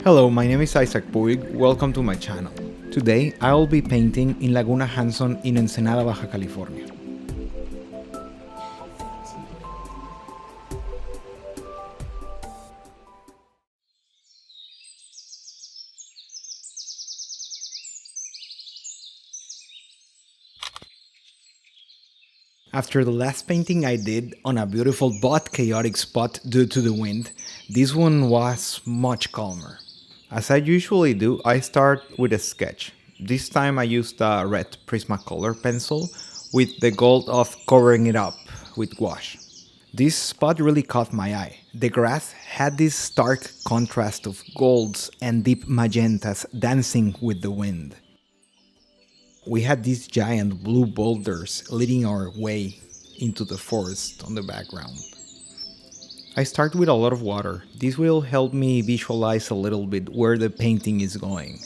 Hello, my name is Isaac Puig. Welcome to my channel. Today, I will be painting in Laguna Hanson in Ensenada, Baja California. After the last painting I did on a beautiful but chaotic spot due to the wind, this one was much calmer. As I usually do, I start with a sketch. This time I used a red Prismacolor pencil with the goal of covering it up with gouache. This spot really caught my eye. The grass had this stark contrast of golds and deep magentas dancing with the wind. We had these giant blue boulders leading our way into the forest on the background. I start with a lot of water. This will help me visualize a little bit where the painting is going.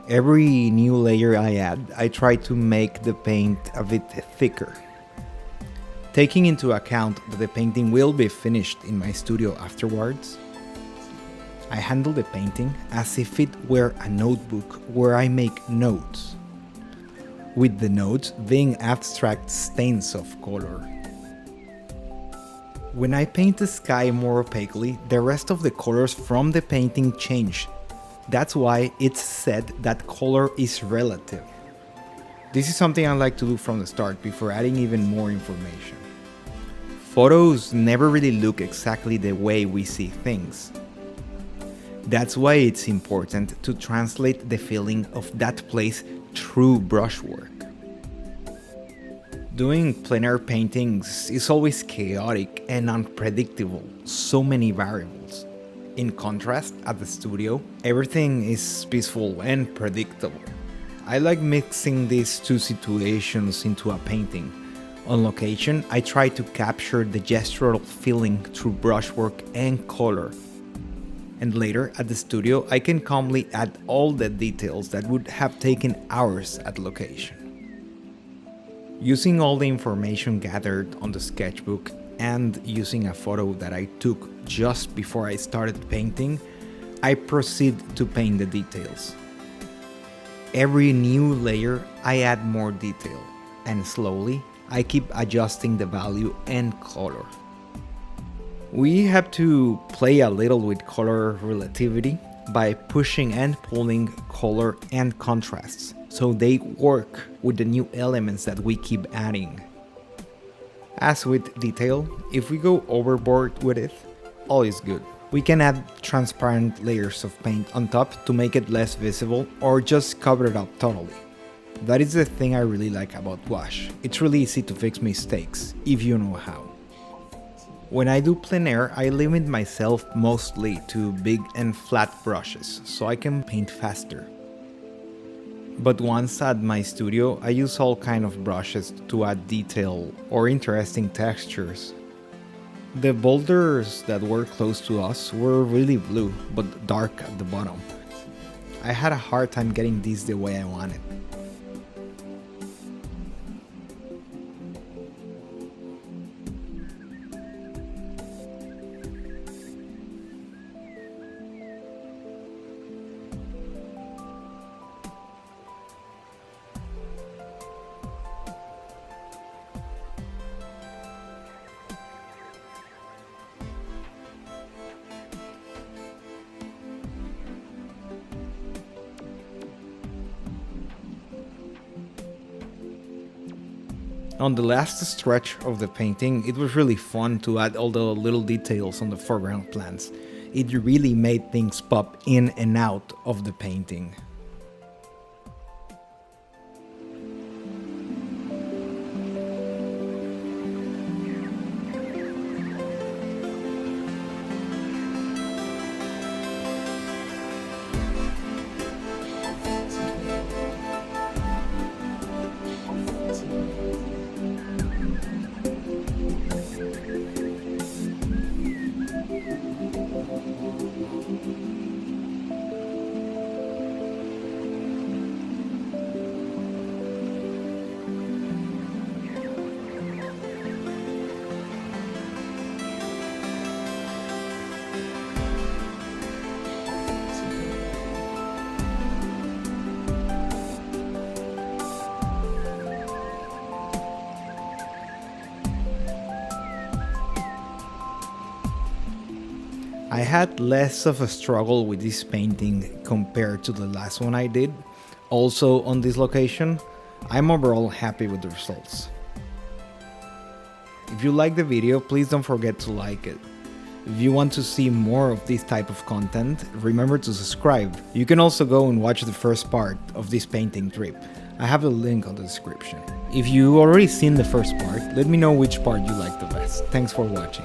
Every new layer I add, I try to make the paint a bit thicker. Taking into account that the painting will be finished in my studio afterwards, I handle the painting as if it were a notebook where I make notes, with the notes being abstract stains of color. When I paint the sky more opaquely, the rest of the colors from the painting change. That's why it's said that color is relative. This is something I like to do from the start before adding even more information. Photos never really look exactly the way we see things. That's why it's important to translate the feeling of that place through brushwork. Doing plein air paintings is always chaotic and unpredictable, so many variables. In contrast, at the studio, everything is peaceful and predictable. I like mixing these two situations into a painting. On location, I try to capture the gestural feeling through brushwork and color. And later, at the studio, I can calmly add all the details that would have taken hours at location. Using all the information gathered on the sketchbook and using a photo that I took just before I started painting, I proceed to paint the details. Every new layer, I add more detail, and slowly, I keep adjusting the value and color. We have to play a little with color relativity by pushing and pulling color and contrasts, so they work with the new elements that we keep adding. As with detail, if we go overboard with it, all is good. We can add transparent layers of paint on top to make it less visible or just cover it up totally. That is the thing I really like about gouache. It's really easy to fix mistakes, if you know how. When I do plein air, I limit myself mostly to big and flat brushes, so I can paint faster. But once at my studio, I use all kind of brushes to add detail or interesting textures. The boulders that were close to us were really blue, but dark at the bottom. I had a hard time getting these the way I wanted. On the last stretch of the painting, it was really fun to add all the little details on the foreground plants. It really made things pop in and out of the painting. I had less of a struggle with this painting compared to the last one I did, also on this location. I'm overall happy with the results. If you like the video, please don't forget to like it. If you want to see more of this type of content, remember to subscribe. You can also go and watch the first part of this painting trip. I have a link on the description. If you already seen the first part, let me know which part you like the best. Thanks for watching.